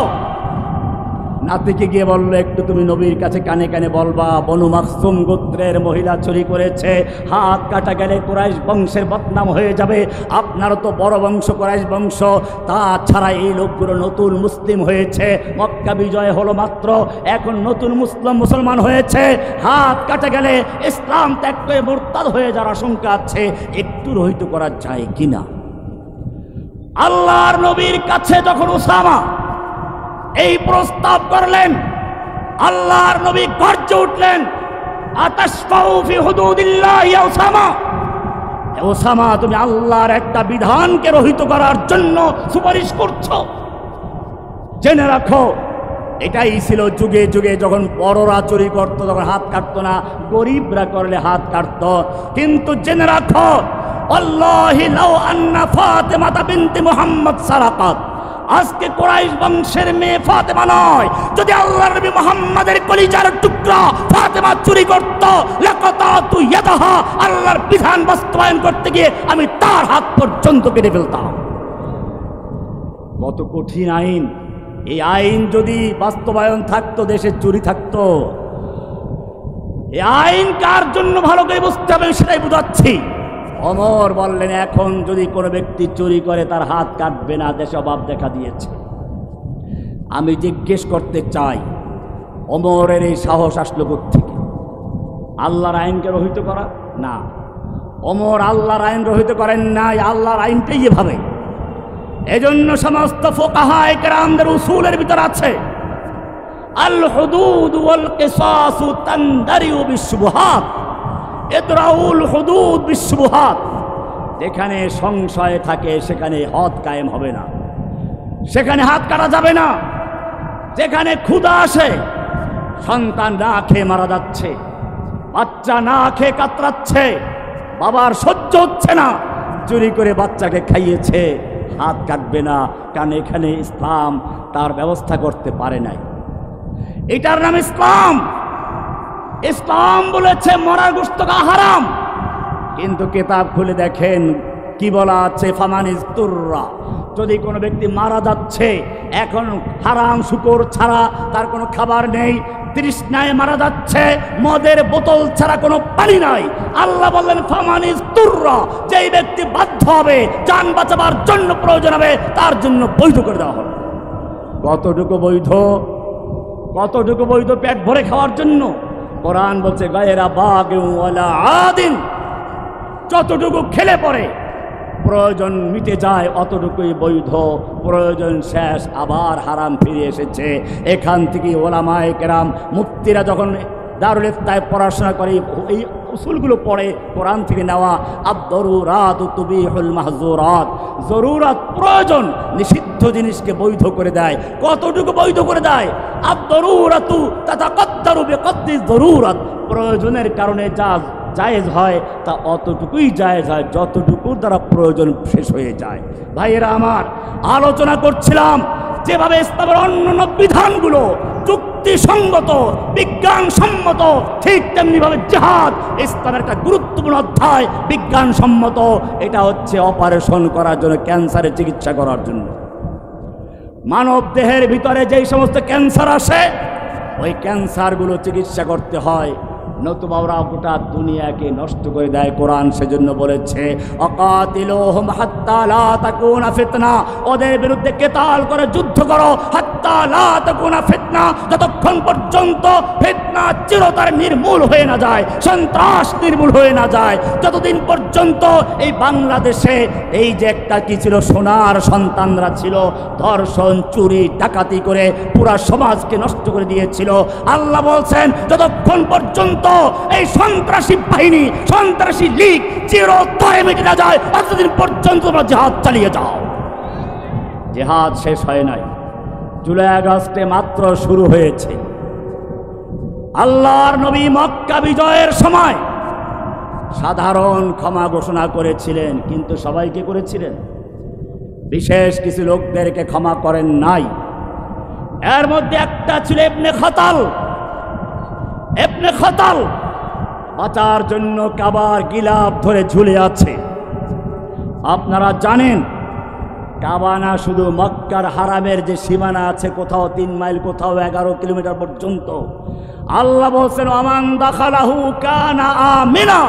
নাতিকে গিয়ে বলল, একটু তুমি নবীর কাছে কানে কানে বলবা, বনু মাখজুম গোত্রের মহিলা চুরি করেছে, হাত কাটা গেলে কুরাইশ বংশের বদনাম হয়ে যাবে। আপনারও তো বড় বংশ, কুরাইশ বংশ, তাছাড়া এই লোকগুলো নতুন মুসলিম হয়েছে, মক্কা বিজয় হলো মাত্র, এখন নতুন মুসলমান হয়েছে, হাত কাটা গেলে ইসলাম ত্যাগ করে মুরতাদ হয়ে যাওয়ার আশঙ্কা আছে, একটু রহিত করা যায় কিনা? আল্লাহর নবীর কাছে যখন উসামা এই প্রস্তাব করলেন, আল্লাহর নবী গর্জে উঠলেন, আতাশফাউ ফি হুদুদিল্লাহ ইয়া উসামা, ওসামা, তুমি আল্লাহর একটা বিধানকে রহিত করার জন্য সুপারিশ করছো। জেনে রাখো, এটাই ছিল যুগে যুগে যখন বড়রা চুরি করতো তখন হাত কাটতো না, গরিবরা করলে হাত কাটতো। কিন্তু জেনে রাখো, আল্লাহি লাউ আন্না ফাতেমা বিনতে মুহাম্মদ সারাকাত, আজকে কুরাইশ বংশের মেয়ে ফাতেমা নয়, যদি আল্লাহর নবী মুহাম্মাদের কলিজার টুকরা ফাতেমা চুরি করত, লাকাতাতু ইয়াদাহা, আল্লাহর বিধান বাস্তবায়ন করতে গিয়ে আমি তার হাত পর্যন্ত কেটে ফেলতাম। কত কঠিন আইন! এই আইন যদি বাস্তবায়ন থাকতো, দেশে চুরি থাকতো। এই আইন কার জন্য ভালো করে বুঝতে হবে, সেটাই বোঝাচ্ছি। ওমর বললেন, এখন যদি কোনো ব্যক্তি চুরি করে তার হাত কাটবে না, দেশে অভাব দেখা দিয়েছে। আমি জিজ্ঞেস করতে চাই, ওমরের এই সাহস আসলো কোত্থেকে? আল্লাহর আইনকে রহিত করা না, ওমর আল্লাহর আইন রহিত করেন নাই, আল্লাহর আইনটাই এভাবে। এজন্য সমস্ত ফুকাহায়ে কেরামদের উসুলের ভিতর আছে আল হুদুদ ওয়াল কিসাসু তানদারিউ বিশুবহাত, ইদরাউল হুদুদ বিশুবহাত। যেখানে সংশয় থাকে সেখানে হদ কায়েম হবে না, সেখানে হাত কাটা যাবে না। যেখানে ক্ষুধা আসে, সন্তান না খেয়ে মারা যাচ্ছে, বাচ্চা না খেয়ে কাতরাচ্ছে, বাবার সহ্য হচ্ছে না, চুরি করে বাচ্চাকে খাইয়েছে, হাত কাটবে না, কারণ এখানে ইসলাম তার ব্যবস্থা করতে পারে নাই। এটার নাম ইসলাম। ইসলাম বলেছে মরার গোশত খাওয়া হারাম, কিন্তু কিতাব খুলে দেখেন কি বলা আছে, ফামানিস্তুররা, যদি কোনো ব্যক্তি মারা যাচ্ছে, এখন হারাম শুকর ছাড়া তার কোনো খাবার নেই, তৃষ্ণায় মারা যাচ্ছে, মদের বোতল ছাড়া কোনো পানি নাই, আল্লাহ বললেন ফামানিস্তুররা, যেই ব্যক্তি বাধ্য হবে, জান বাঁচাবার জন্য প্রয়োজন হবে, তার জন্য বৈধ করে দেওয়া হবে। কতটুকু বৈধ? কতটুকু বৈধ? পেট ভরে খাওয়ার জন্য। কোরআন বলছে গায়রা বাগিন ওয়ালা আদিন, যতটুকু খেলে পরে প্রয়োজন মিটে যায় অতটুকুই বৈধ, প্রয়োজন শেষ আবার হারাম ফিরে এসেছে। এখান থেকে ওলামায়ে কেরাম মুফতিরা যখন দারুল ইফতায় পড়াশোনা করে, এই উসুলগুলো পড়ে, কোরআন থেকে নেওয়া। আদ-দরুরাত তুবিহুল মাহজুরাত, জরুরত প্রয়োজন নিষিদ্ধ জিনিসকে বৈধ করে দেয়। কতটুকু বৈধ করে দেয়? আদ-দরুরাতু তাতাকাদ্দারু বিকদ্রি জরুরত, প্রয়োজনের কারণে যা জায়েজ হয় তা অতটুকুই জায়েজ হয় যতটুকুর দ্বারা প্রয়োজন শেষ হয়ে যায়। ভাইয়েরা আমার, আলোচনা করছিলাম যেভাবে ইসলামের অন্যান্য বিধানগুলো যুক্তিসঙ্গত, বিজ্ঞানসম্মত, ঠিক তেমনিভাবে জিহাদ ইসলামের একটা গুরুত্বপূর্ণ অধ্যায়, বিজ্ঞানসম্মত। এটা হচ্ছে অপারেশন করার জন্য, ক্যান্সারের চিকিৎসা করার জন্য। মানব দেহের ভিতরে যেই সমস্ত ক্যান্সার আসে, ওই ক্যান্সারগুলো চিকিৎসা করতে হয়, নতুবা ওরা গোটা দুনিয়াকে নষ্ট করে দেয়। কোরআন সেজন্য বলেছে অকাতিলুহুম হাত্তা লা তাকুনা ফিতনা, ওদের বিরুদ্ধে কেতাল করে যুদ্ধ করো, হাত্তা লা তাকুনা ফিতনা, যতক্ষণ পর্যন্ত ফিতনা চিরতরে নির্মূল হয়ে না যায়, সন্ত্রাস নির্মূল হয়ে না যায়, যতদিন পর্যন্ত এই বাংলাদেশে এই যে একটা কি ছিল, সোনার সন্তানরা ছিল, ধর্ষণ, চুরি, ডাকাতি করে পুরা সমাজকে নষ্ট করে দিয়েছিল। আল্লাহ বলছেন যতক্ষণ পর্যন্ত এই সন্ত্রাসী বাহিনী, সন্ত্রাসী লীগ চিরতরে মিটে না যায়, ততদিন পর্যন্ত তোমরা জিহাদ চালিয়ে যাও। জিহাদ শেষ হয় নাই, জুলাই আগস্টে মাত্র শুরু হয়েছে। আল্লাহর নবী মক্কা বিজয়ের সময় সাধারণ ক্ষমা ঘোষণা করেছিলেন, কিন্তু সবাইকে করেছিলেন? বিশেষ কিছু লোকদেরকে ক্ষমা করেন নাই। এর মধ্যে একটা ছিল ইবনে খাতাল। ইবনে খাতাল বাঁচার জন্য কাবার গিলাফ ধরে ঝুলে আছে। আপনারা জানেন, কাবা না শুধু মক্কার হারামের যে সীমানা আছে, কোথাও 3 মাইল, কোথাও 11 কিলোমিটার পর্যন্ত। আল্লাহ বলছেন আমান দাখালাহু কানা আমিনা,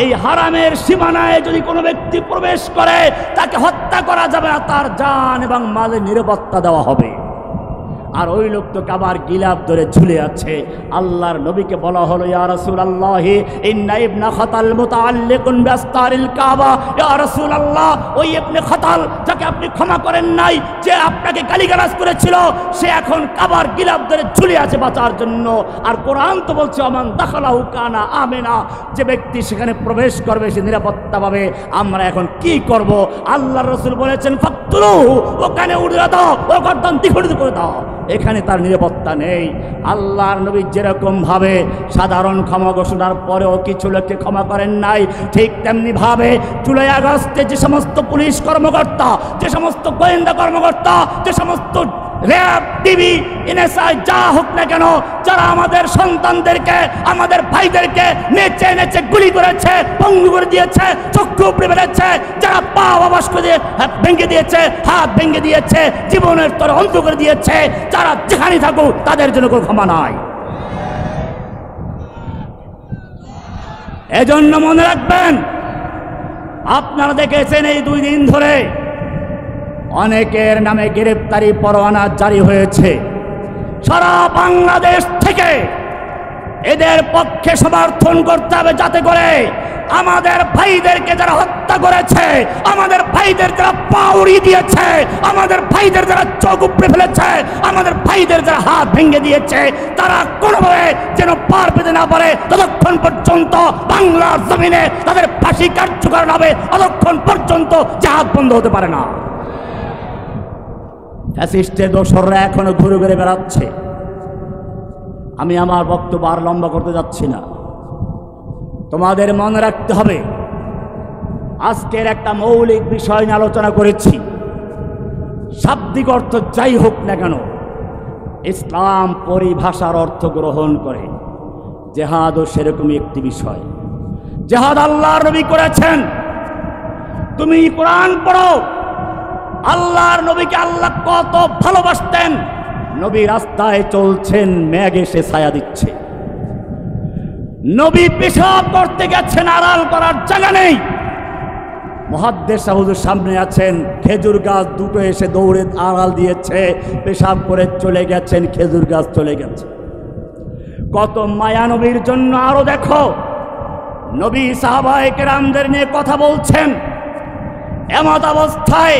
এই হারামের সীমানায় যদি কোনো ব্যক্তি প্রবেশ করে তাকে হত্যা করা যাবে না, তার জান এবং মালের নিরাপত্তা দেওয়া হবে। আর ওই লোক তো কাবার গিলাফ ধরে ঝুলে আছে। আল্লাহর নবীকে বলা হলো, ইয়া রাসূলুল্লাহ ইন্না ইবনা খাতাল মুতাআল্লিকুন বিআস্তারিল কাবা। ইয়া রাসূলুল্লাহ, ওই ইবনে খাতাল যাকে আপনি ক্ষমা করেন নাই, যে আপনাকে গালিগালাজ করেছিল, সে এখন কাবার গিলাফ ধরে ঝুলে আছে বাঁচার জন্য। আর কোরআন তো বলছে আমান দাখালাহু কানা আমিনা, যে ব্যক্তি সেখানে প্রবেশ করবে সে নিরাপত্তা পাবে। আমরা এখন কি করব? আল্লাহর রাসূল বলেছেন ফাকতুলুহু, ওখানে উড়িয়ে দাও, ও গর্দান দ্বিখণ্ডিত করে দাও। এখানে তার নিরাপত্তা নেই। আল্লাহর নবী যেরকম ভাবে সাধারণ ক্ষমা ঘোষণার পরেও কিছু লোককে ক্ষমা করেন নাই, ঠিক তেমনি ভাবে জুলাই আগস্টে যে সমস্ত পুলিশ কর্মকর্তা, যে সমস্ত গোয়েন্দা কর্মকর্তা, যে সমস্ত র্যাব, টিভি, এনএসআই যা হোক না কেন, যারা আমাদের সন্তানদেরকে, আমাদের ভাইদেরকে নেচে নেচে গুলি করেছে, পঙ্গু করে দিয়েছে, চক্ষু উপড়ে ফেলেছে, যারা পা অবশ করে দিয়ে ভেঙে দিয়েছে, হাত ভেঙে দিয়েছে, জীবনের তরে অন্ধ করে দিয়েছে, যারা যেখানে থাকুক তাদের জন্য কোনো ক্ষমা নাই। এজন্য মনে রাখবেন, আপনারা দেখেছেন এই 2 দিন ধরে অনেকের নামে গ্রেফতারি পরোয়ানা জারি হয়েছে। সারা বাংলাদেশ থেকে এদের পক্ষে সমর্থন করতে হবে, যাতে করে আমাদের ভাইদেরকে যারা হত্যা করেছে, আমাদের ভাইদের যারা পা উড়িয়ে দিয়েছে, আমাদের ভাইদের যারা চোখ উপড়ে ফেলেছে, আমাদের ভাইদের যারা হাত ভেঙে দিয়েছে, তারা কোনোভাবে যেন পার পেতে না পারে, ততক্ষণ পর্যন্ত বাংলার জমিনে তাদের ফাঁসি কার্যকর হবে, ততক্ষণ পর্যন্ত জাহাজ বন্ধ হতে পারে না। ফ্যাসিস্টের দোসররা এখনো ঘুরে ঘুরে বেড়াচ্ছে। আমি আমার বক্তব্য আর লম্বা করতে যাচ্ছি না। তোমাদের মনে রাখতে হবে, আজকের একটা মৌলিক বিষয় নিয়ে আলোচনা করেছি। শাব্দিক অর্থ যাই হোক না কেন, ইসলাম পরিভাষার অর্থ গ্রহণ করে। জেহাদও সেরকমই একটি বিষয়। জেহাদ আল্লাহর নবী করেছেন। তুমি কোরআন পড়ো, আল্লাহর নবীকে আল্লাহ কত ভালোবাসতেন। নবী রাস্তায় চলছেন, মেঘ এসে ছায়া দিচ্ছে। নবী পেশাব করতে গেছেন, আড়াল করার জায়গা নেই। মুহাদ্দিস হুজুর সামনে আছেন, খেজুর গাছ দুটো এসে দৌড়ে আড়াল দিয়েছে, পেশাব করে চলে গেছেন, খেজুর গাছ চলে গেছে। কত মায়া নবীর জন্য। আরো দেখো, নবী সাহাবায়ে কেরামদের নিয়ে কথা বলছেন, এমত অবস্থায়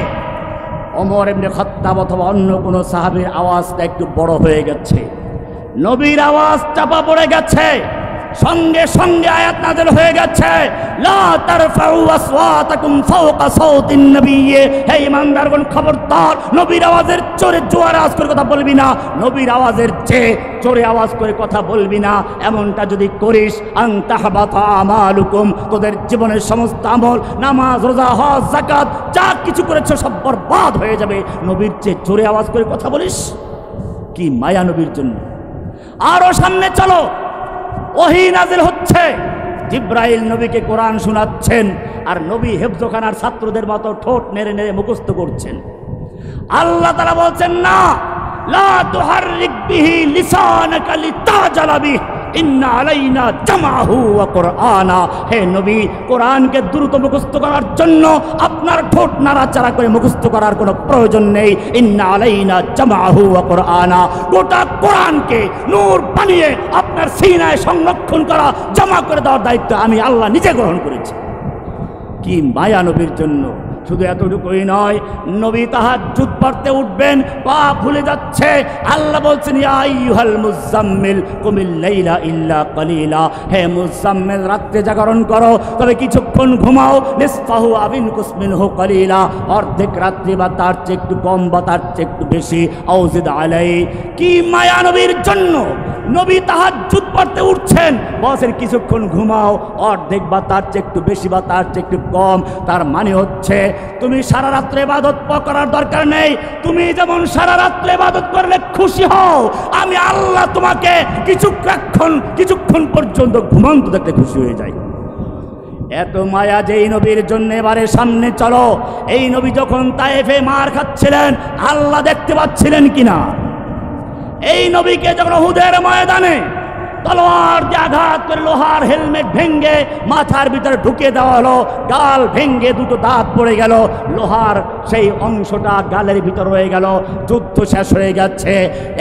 ওমর ইবনে খাত্তাব অথবা অন্য কোনো সাহাবীর আওয়াজটা একটু বড় হয়ে গেছে, নবীর আওয়াজ চাপা পড়ে গেছে। সঙ্গে সঙ্গে আয়াত নাযিল হয়ে গেছে, লা তারফাউ আসওয়াতাকুম ফাওকা সাওতিন নবী। হে ঈমানদারগণ, খবরদার নবীর আওয়াজের জোরে জোরে আওয়াজ করে কথা বলবি না, নবীর আওয়াজের চেয়ে জোরে আওয়াজ করে কথা বলবি না। এমনটা যদি করিস, আনতাহবাতা আমালুকুম, তোদের জীবনের সমস্ত আমল, নামাজ, রোজা, হজ, যাকাত যা কিছু করেছো সব বরবাদ হয়ে যাবে। নবীর চেয়ে জোরে আওয়াজ করে কথা বলিস? কি মায়া নবীর জন্য। আরো সামনে চলো, ওহী নাযিল হচ্ছে, জিবরাইল নবীকে কোরআন শোনাচ্ছেন, আর নবী হেফজখানার ছাত্রদের মতো ঠোঁট নেড়ে নেড়ে মুখস্থ করছেন। আল্লাহ তাআলা বলছেন, না, লা তুহাররিক বিহি লিসানাকা লিতাজালা বিহি ইন্না আলাইনা জামাহু ওয়া কুরআনা। হে নবী, কোরআনকে দ্রুত মুখস্থ করার জন্য আপনার ঠোঁট নাড়াচাড়া করে মুখস্থ করার কোনো প্রয়োজন নেই। ইন্না আলাইনা জামাহু ওয়া কুরআনা, গোটা কোরআনকে নূর বানিয়ে আপনার সিনায় সংরক্ষণ করা, জমা করে দেওয়ার দায়িত্ব আমি আল্লাহ নিজে গ্রহণ করেছি। কি মায়া নবীর জন্য। শুধু এতটুকুই নয়, নবী তাহাজ্জুদ পড়তে উঠবেন, পা ভুলে যাচ্ছে। আল্লাহ বলছেন, ইয়া আইয়ুহাল মুজাম্মিল কুমিল লাইলা ইল্লা কালিলা। হে মুজাম্মিল, রাত্রে জাগরণ করো, তবে কিছুক্ষণ ঘুমাও। নিসফাহু আবিন কুসমিনহু কালিলা, অর্ধেক রাত্রি বা তার চেয়ে একটু কম বা তার চেয়ে একটু বেশি। আউজিদ আলাই। কি মায়া নবীর জন্য। নবী তাহাজ্জুদ পড়তে উঠছেন, বলছেন কিছুক্ষণ ঘুমাও, অর্ধেক বা তার চেয়ে একটু বেশি বা তার চেয়ে একটু কম। তার মানে হচ্ছে তুমি সারা রাত্রে ইবাদত করার দরকার নেই। তুমি যেমন সারা রাত্রে ইবাদত করলে খুশি হও, আমি আল্লাহ তোমাকে কিছুক্ষণ পর্যন্ত ঘুমন্ত দেখতে খুশি হয়ে যাই। এত মায়া যেই নবীর জন্য। এবারে সামনে চলো, এই নবী যখন তায়েফে মার খাচ্ছিলেন, আল্লাহ দেখতে পাচ্ছিলেন কিনা? এই নবীকে যখন উহুদের ময়দানে তলোয়ার দিয়ে আঘাত করে লোহার হেলমেট ভেঙ্গে মাথার ভিতরে ঢুকে দেওয়া হলো। গাল ভেঙ্গে দুটো দাঁত পড়ে গেল, লোহার সেই অংশটা গালের ভিতর রয়ে গেল। যুদ্ধ শেষ হয়ে গেছে।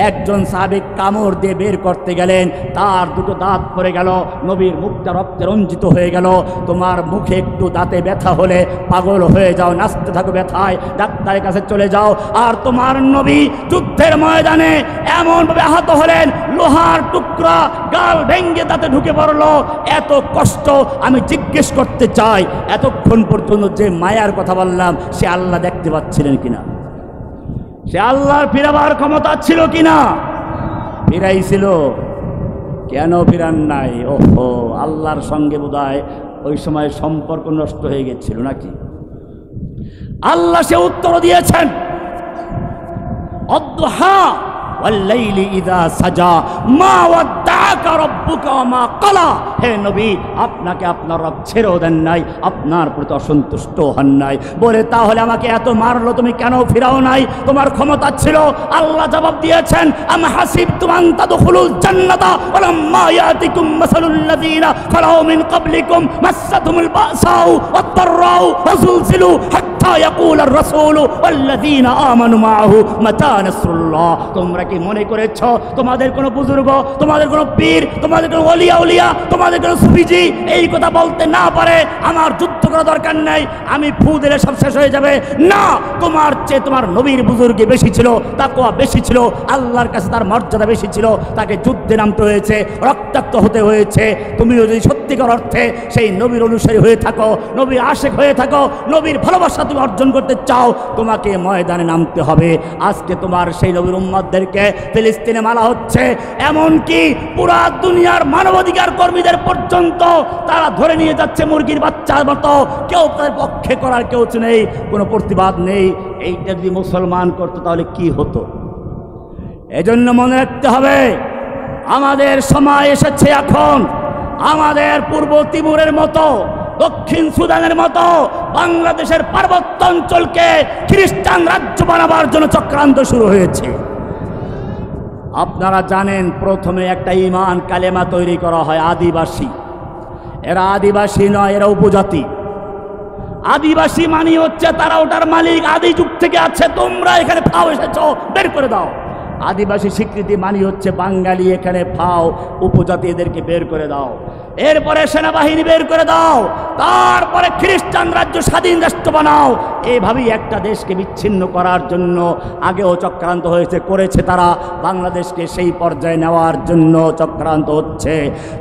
একজন সাহাবী কামড় দিয়ে বের করতে গেলেন, তার দুটো দাঁত পড়ে গেল, নবীর মুখটা রক্তে রঞ্জিত হয়ে গেল। তোমার মুখে একটু দাঁতে ব্যথা হলে পাগল হয়ে যাও, নাচতে থাকো ব্যথায়, ডাক্তারের কাছে চলে যাও। আর তোমার নবী যুদ্ধের ময়দানে এমনভাবে আহত হলেন, লোহার টুকরা গাল ভেঙ্গে দাঁতে ঢুকে পড়লো। এত কষ্ট। আমি জিজ্ঞেস করতে চাই, এতক্ষণ পর্যন্ত যে মায়ার কথা বললাম, সে আল্লাহ দেখতে পাচ্ছিলেন কিনা? সে আল্লাহর ফিরাবার ক্ষমতা ছিল কিনা? ফিরাইছিল। কেন ফিরান নাই? ওহো, আল্লাহর সঙ্গে বোধহয় ওই সময় সম্পর্ক নষ্ট হয়ে গেছিল নাকি? আল্লাহ সে উত্তর দিয়েছেন, অদ্দুহা ওয়াল্লাইলি ইযা সাজা মা ওয়াদ্দাআকা রাব্বুকা ওয়া মা ক্বালা। হে নবী, আপনাকে আপনার রব ছেড়েও দেন নাই, আপনার প্রতি অসন্তুষ্ট হন নাই। বলে তাহলে আমাকে এত মারলো, তুমি কেন ফিরাও নাই? তোমার ক্ষমতা ছিল। আল্লাহ জবাব দিয়েছেন, আম হাসিবতুম আন তাদখুলুল জান্নাতা ওয়ালাম্মা ইয়াতিকুম মাসালুল লাযীনা খালাউ মিন ক্বাবলিকুম মাসসাতুমুল বাসাউ ওয়াদ-দাররাউ ওয়াযুলজিলু হাত্তা ইয়াকুলার রাসূলু ওয়াল্লাযীনা আমানু মাআহু মাতা নাসরুল্লাহ। তোমরা কি মনে করেছ তোমাদের কোনো বুজুর্গ, তোমাদের কোনো পীর, তোমাদের কোনো ওলিয়া উলিয়া, তোমাদের কোনো সুফিজি এই কথা বলতে না পারে আমার যুদ্ধ করা দরকার নেই, আমি ফু দিলে সব শেষ হয়ে যাবে? না, তোমার চেয়ে তোমার নবীর বুজুর্গে বেশি ছিল, তাকওয়া বেশি ছিল, আল্লাহর কাছে তার মর্যাদা বেশি ছিল, তাকে যুদ্ধে নামতে হয়েছে, রক্তাক্ত হতে হয়েছে। তুমিও যদি সত্যিকার অর্থে সেই নবীর অনুসারী হয়ে থাকো, নবীর আশেক হয়ে থাকো, নবীর ভালোবাসা তুমি অর্জন করতে চাও, তোমাকে ময়দানে নামতে হবে। আজকে তোমার সেই নবীর উম্মতদেরকে ফিলিস্তিনে মারা হচ্ছে, এমনকি পুরা দুনিয়ার মানবাধিকার কর্মীদের পর্যন্ত তারা ধরে নিয়ে যাচ্ছে মুরগির বাচ্চার মতো। কেউ তাদের পক্ষে করার কেউ নেই, কোনো প্রতিবাদ নেই। এইটা যদি মুসলমান করতো তাহলে কি হতো? এজন্য মনে রাখতে হবে, আমাদের সময় এসেছে এখন। আমাদের পূর্ব তিমুরের মতো, দক্ষিণ সুদানের মতো বাংলাদেশের পার্বত্য অঞ্চলকে খ্রিস্টান রাজ্য বানাবার জন্য চক্রান্ত শুরু হয়েছে। আপনারা জানেন, প্রথমে একটা ঈমান কালেমা তৈরি করা হয় আদিবাসী। এরা আদিবাসী নয়, এরা উপজাতি। আদিবাসী মানে হচ্ছে তারা ওটার মালিক, আদি যুগ থেকে আছে, তোমরা এখানে ফাও এসেছো, বের করে দাও। আদিবাসী স্বীকৃতি মানে হচ্ছে বাঙালি এখানে ফাও, উপজাতি এদেরকে বের করে দাও। এরপরে সেনাবাহিনী বের করে দাও, তারপরে খ্রিস্টান রাজ্য স্বাধীন রাষ্ট্র বানাও। এইভাবেই একটা দেশকে বিচ্ছিন্ন করার জন্য আগেও চক্রান্ত হয়েছে, করেছে তারা। বাংলাদেশকে সেই পর্যায়ে নেওয়ার জন্য চক্রান্ত হচ্ছে।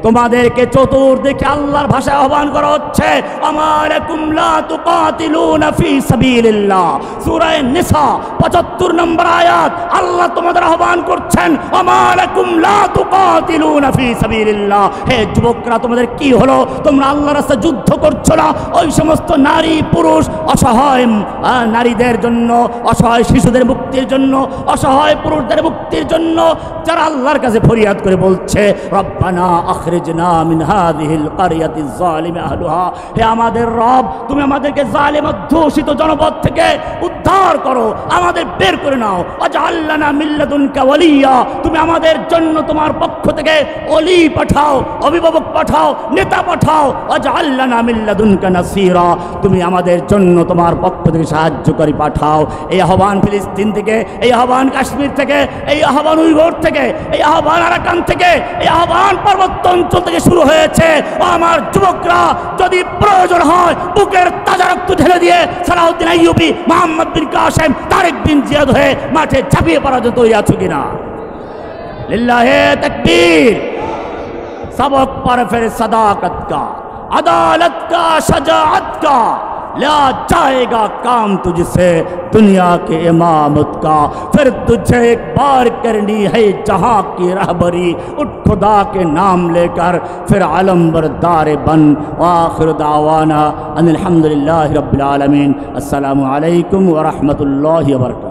তোমাদেরকে চতুর্দিকে আল্লাহর ভাষায় আহ্বান করা হচ্ছে, আমালাকুম লা তুকাতিলুনা ফি সাবিলিল্লাহ। সূরা নিসা 75 নম্বর আয়াত। আল্লাহ তোমাদের আহ্বান করছেন, আমালাকুম লা তুকাতিলুনা ফি সাবিলিল্লাহ। হে যুবকরা, তোমাদের কি হলো? তোমরা আল্লাহর রাস্তায় যুদ্ধ করছো না? ওই সমস্ত নারী পুরুষ, অসহায় নারীদের জন্য, অসহায় শিশুদের মুক্তির জন্য, অসহায় পুরুষদের মুক্তির জন্য যারা আল্লাহর কাছে ফরিয়াদ করে বলছে, রব্বানা আখরিজনা মিন হাযিহিল কারিয়াতিজ যালিমি আহলুহা। হে আমাদের রব, তুমি আমাদেরকে জালিম অধ্যুষিত জনপদ থেকে উদ্ধার করো, আমাদের বের করে নাও। ওয়াজআলনা মিন লাদুনকা ওয়ালিয়া। তুমি আমাদের জন্য তোমার পক্ষ থেকে ওলি পাঠাও, অভিভাবক পাঠাও, নেতা পাঠাও। ওয়াজআলনা মিন লাদুনকা নাসীরা। তুমি আমাদের জন্য তোমার পক্ষ থেকে সাহায্যকারী পাঠাও। এই আহ্বান ফিলিস্তিন থেকে, এই আহ্বান কাশ্মীর থেকে, এই আহ্বান উইঘুর থেকে, এই আহ্বান আরাকান থেকে, এই আহ্বান পার্বত্য অঞ্চল থেকে শুরু হয়েছে। আমার যুবকরা, যদি প্রয়োজন হয় বুকের তাজা রক্ত ঢেলে দিয়ে সালাউদ্দিন আইয়ুবী, মোহাম্মদ বিন কাসেম, তারেক বিন জিয়াদ হয়ে মাঠে ঝাঁপিয়ে পড়ার জন্য তৈরি আছো কিনা? লিল্লাহে তাকবীর। सबक पर फिर सदाकत का, अदालत का, शजाअत का ला जाएगा काम तुझसे दुनिया के इमामत का। फिर तुझे एक बार करनी है जहाँ की रहबरी, उठ खुदा के नाम लेकर फिर आलमबरदार बन। आखिर दावाना अनिल हम्दुलिल्लाहि रब्बिल आलमीन। अस्सलामु अलैकुम व रहमतुल्लाहि व बरकातुहू।